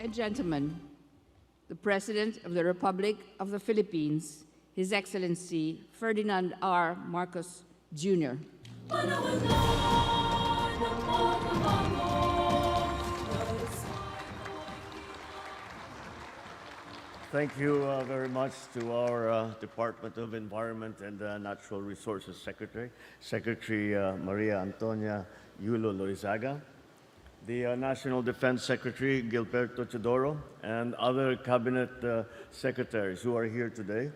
and gentlemen, the President of the Republic of the Philippines, His Excellency Ferdinand R. Marcos, Jr. Thank you very much to our Department of Environment and Natural Resources Secretary, Secretary Maria Antonia Yulo Loizaga, the National Defense Secretary Gilberto Chodoro, and other Cabinet Secretaries who are here today,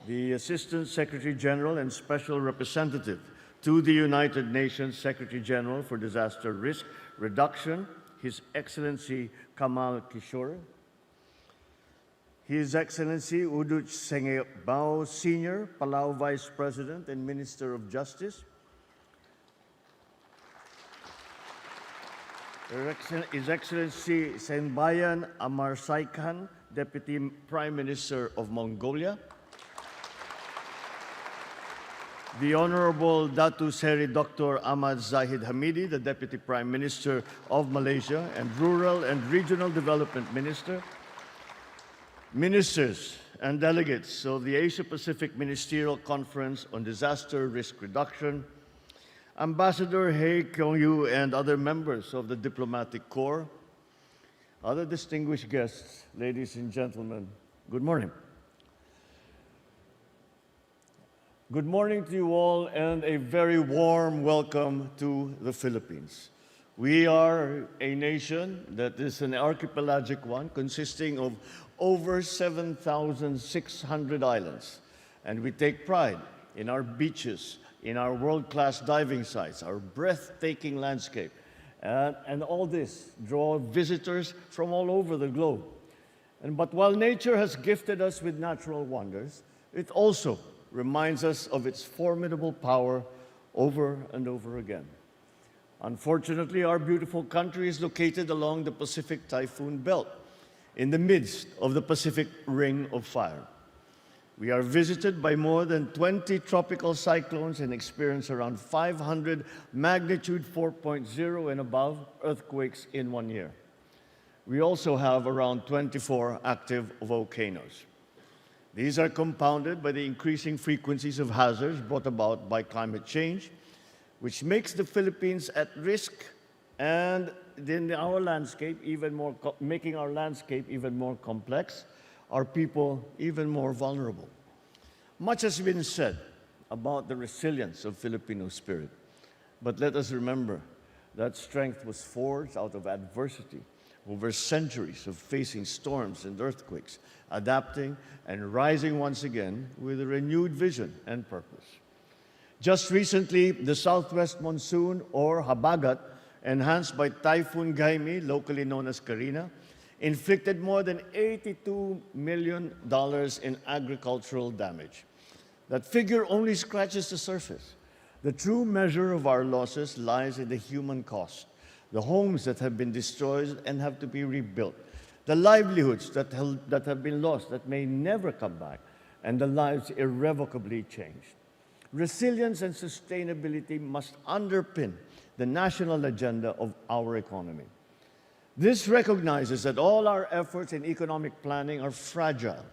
the Assistant Secretary General and Special Representative to the United Nations Secretary General for Disaster Risk Reduction, His Excellency Kamal Kishore, His Excellency Uduch Sengebao Sr., Palau Vice President and Minister of Justice, His Excellency Senbayan Amarsaikan, Deputy Prime Minister of Mongolia, the Honorable Datu Seri Dr. Ahmad Zahid Hamidi, the Deputy Prime Minister of Malaysia and Rural and Regional Development Minister, Ministers and delegates of the Asia-Pacific Ministerial Conference on Disaster Risk Reduction, Ambassador Hei Kyung-yu and other members of the Diplomatic Corps, other distinguished guests, ladies and gentlemen, good morning. Good morning to you all and a very warm welcome to the Philippines. We are a nation that is an archipelagic one consisting of over 7,600 islands. And we take pride in our beaches, in our world-class diving sites, our breathtaking landscape. And all this draws visitors from all over the globe. But while nature has gifted us with natural wonders, it also reminds us of its formidable power over and over again. Unfortunately, our beautiful country is located along the Pacific Typhoon Belt, in the midst of the Pacific Ring of Fire. We are visited by more than 20 tropical cyclones and experience around 500 magnitude 4.0 and above earthquakes in 1 year. We also have around 24 active volcanoes. These are compounded by the increasing frequencies of hazards brought about by climate change, which makes the Philippines at risk and in our landscape making our landscape even more complex, our people even more vulnerable. Much has been said about the resilience of Filipino spirit, but let us remember that strength was forged out of adversity over centuries of facing storms and earthquakes, adapting and rising once again with a renewed vision and purpose. Just recently, the southwest monsoon, or Habagat, enhanced by Typhoon Gaimi, locally known as Karina, inflicted more than $82 million in agricultural damage. That figure only scratches the surface. The true measure of our losses lies in the human cost, the homes that have been destroyed and have to be rebuilt, the livelihoods that have been lost that may never come back, and the lives irrevocably changed. Resilience and sustainability must underpin the national agenda of our economy. This recognizes that all our efforts in economic planning are fragile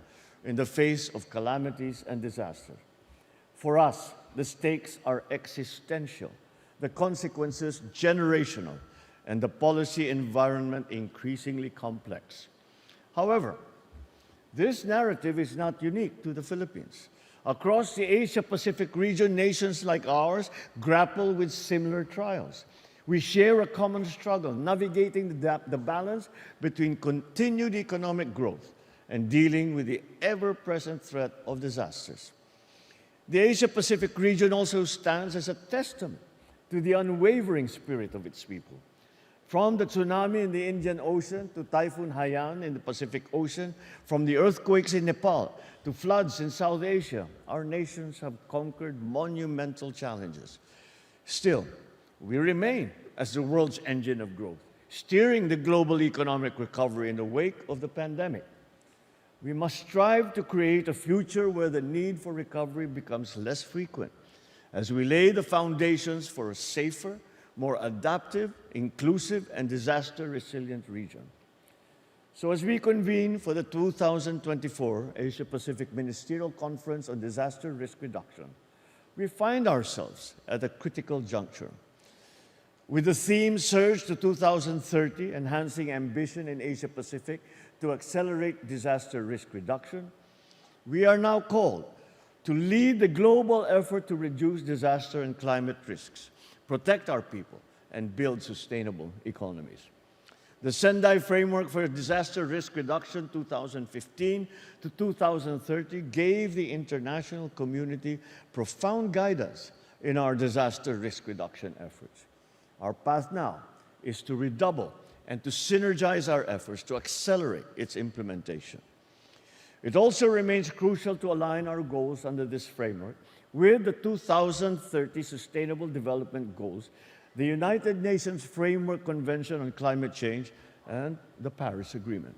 in the face of calamities and disasters. For us, the stakes are existential, the consequences generational, and the policy environment increasingly complex. However, this narrative is not unique to the Philippines. Across the Asia-Pacific region, nations like ours grapple with similar trials. We share a common struggle, navigating the balance between continued economic growth and dealing with the ever-present threat of disasters. The Asia-Pacific region also stands as a testament to the unwavering spirit of its people. From the tsunami in the Indian Ocean to Typhoon Haiyan in the Pacific Ocean, from the earthquakes in Nepal to floods in South Asia, our nations have conquered monumental challenges. Still, we remain as the world's engine of growth, steering the global economic recovery in the wake of the pandemic. We must strive to create a future where the need for recovery becomes less frequent, as we lay the foundations for a safer, more adaptive, inclusive, and disaster-resilient region. So as we convene for the 2024 Asia-Pacific Ministerial Conference on Disaster Risk Reduction, we find ourselves at a critical juncture. With the theme Surge to 2030, Enhancing Ambition in Asia-Pacific to Accelerate Disaster Risk Reduction, we are now called to lead the global effort to reduce disaster and climate risks, protect our people, and build sustainable economies. The Sendai Framework for Disaster Risk Reduction 2015 to 2030 gave the international community profound guidance in our disaster risk reduction efforts. Our path now is to redouble and to synergize our efforts to accelerate its implementation. It also remains crucial to align our goals under this framework with the 2030 Sustainable Development Goals, the United Nations Framework Convention on Climate Change, and the Paris Agreement.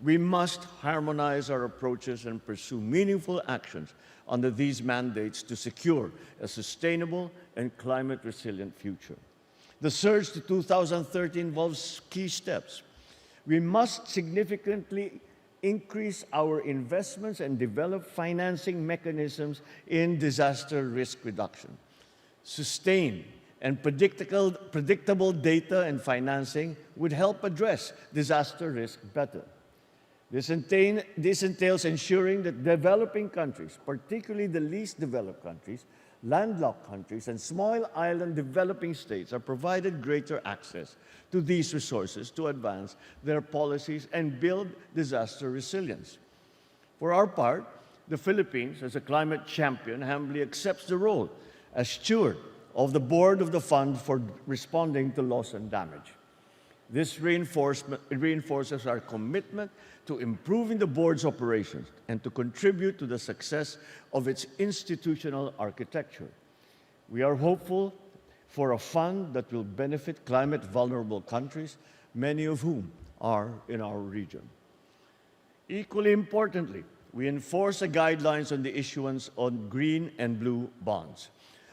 We must harmonize our approaches and pursue meaningful actions under these mandates to secure a sustainable and climate-resilient future. The surge to 2030 involves key steps. We must significantly increase our investments and develop financing mechanisms in disaster risk reduction. Sustain and predictable data and financing would help address disaster risk better. This entails ensuring that developing countries, particularly the least developed countries, landlocked countries, and small island developing states are provided greater access to these resources to advance their policies and build disaster resilience. For our part, the Philippines, as a climate champion, humbly accepts the role as steward of the board of the fund for responding to loss and damage. This reinforces our commitment to improving the board's operations and to contribute to the success of its institutional architecture. We are hopeful for a fund that will benefit climate-vulnerable countries, many of whom are in our region. Equally importantly, we enforce the guidelines on the issuance of green and blue bonds.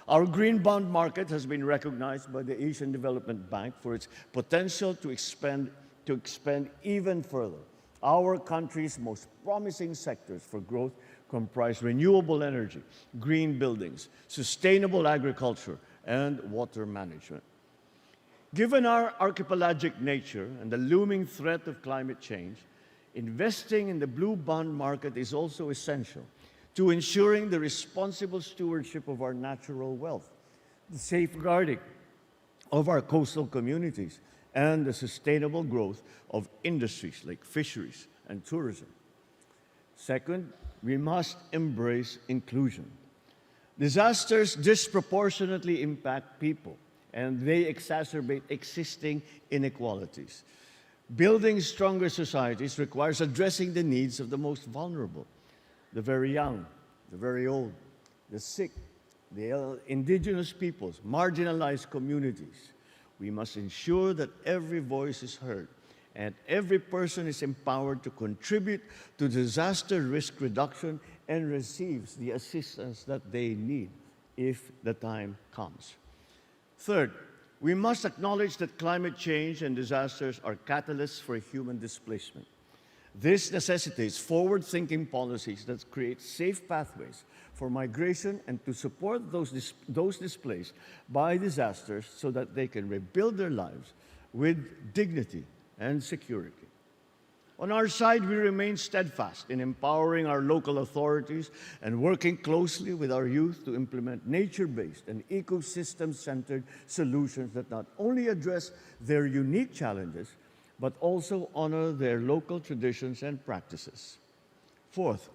Our green bond market has been recognized by the Asian Development Bank for its potential to expand even further. Our country's most promising sectors for growth comprise renewable energy, green buildings, sustainable agriculture, and water management. Given our archipelagic nature and the looming threat of climate change, investing in the blue bond market is also essential to ensuring the responsible stewardship of our natural wealth, the safeguarding of our coastal communities, and the sustainable growth of industries like fisheries and tourism. Second, we must embrace inclusion. Disasters disproportionately impact people, and they exacerbate existing inequalities. Building stronger societies requires addressing the needs of the most vulnerable, the very young, the very old, the sick, the indigenous peoples, marginalized communities. We must ensure that every voice is heard and every person is empowered to contribute to disaster risk reduction and receives the assistance that they need if the time comes. Third, we must acknowledge that climate change and disasters are catalysts for human displacement. This necessitates forward-thinking policies that create safe pathways for migration and to support those displaced by disasters so that they can rebuild their lives with dignity and security. On our side, we remain steadfast in empowering our local authorities and working closely with our youth to implement nature-based and ecosystem-centered solutions that not only address their unique challenges, but also honor their local traditions and practices. Fourth,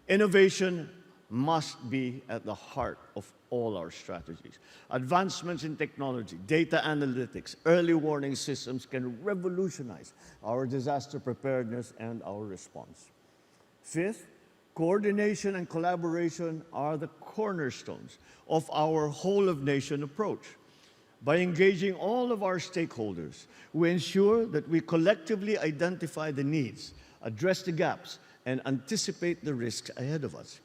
innovation must be at the heart of all our strategies. Advancements in technology, data analytics, early warning systems can revolutionize our disaster preparedness and our response. Fifth, coordination and collaboration are the cornerstones of our whole-of-nation approach. By engaging all of our stakeholders, we ensure that we collectively identify the needs, address the gaps, and anticipate the risks ahead of us.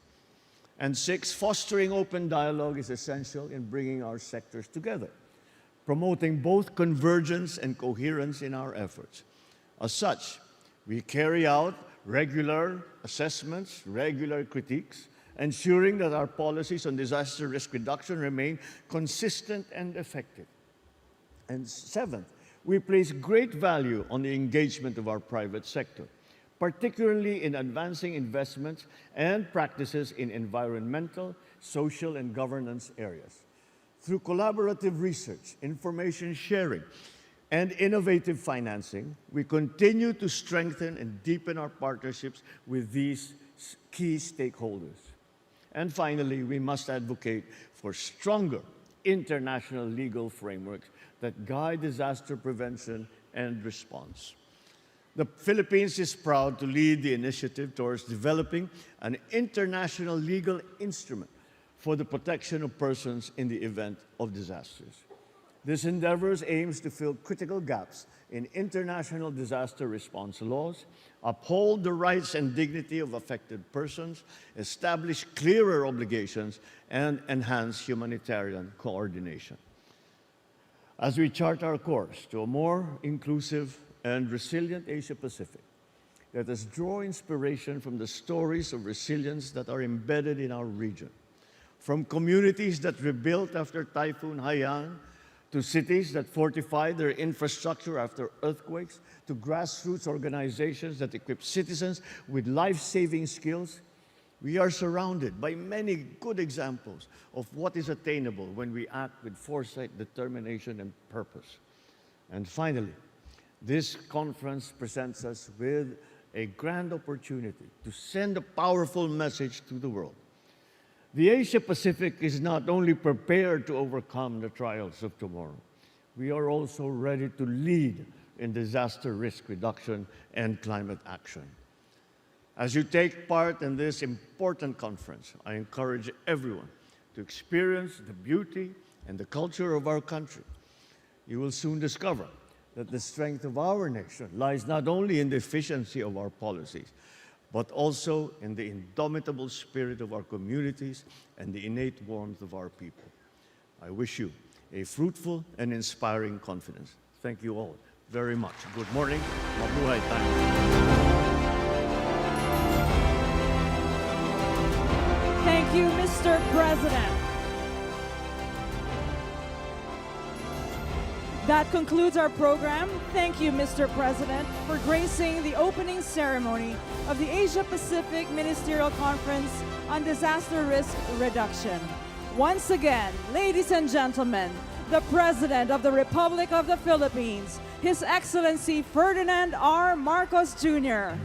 And six, fostering open dialogue is essential in bringing our sectors together, promoting both convergence and coherence in our efforts. As such, We carry out regular assessments, regular critiques, ensuring that our policies on disaster risk reduction remain consistent and effective. And seventh, we place great value on the engagement of our private sector, particularly in advancing investments and practices in environmental, social, and governance areas. Through collaborative research, information sharing, and innovative financing, we continue to strengthen and deepen our partnerships with these key stakeholders. And finally, we must advocate for stronger international legal frameworks that guide disaster prevention and response. The Philippines is proud to lead the initiative towards developing an international legal instrument for the protection of persons in the event of disasters. This endeavor aims to fill critical gaps in international disaster response laws, uphold the rights and dignity of affected persons, establish clearer obligations, and enhance humanitarian coordination. As we chart our course to a more inclusive and resilient Asia-Pacific, let us draw inspiration from the stories of resilience that are embedded in our region, from communities that rebuilt after Typhoon Haiyan, to cities that fortify their infrastructure after earthquakes, to grassroots organizations that equip citizens with life-saving skills. We are surrounded by many good examples of what is attainable when we act with foresight, determination, and purpose. And finally, this conference presents us with a grand opportunity to send a powerful message to the world. The Asia-Pacific is not only prepared to overcome the trials of tomorrow, we are also ready to lead in disaster risk reduction and climate action. As you take part in this important conference, I encourage everyone to experience the beauty and the culture of our country. You will soon discover that the strength of our nation lies not only in the efficiency of our policies, but also in the indomitable spirit of our communities and the innate warmth of our people. I wish you a fruitful and inspiring confidence. Thank you all very much. Good morning. Mabuhay tayo. Thank you, Mr. President. That concludes our program. Thank you, Mr. President, for gracing the opening ceremony of the Asia-Pacific Ministerial Conference on Disaster Risk Reduction. Once again, ladies and gentlemen, the President of the Republic of the Philippines, His Excellency Ferdinand R. Marcos Jr.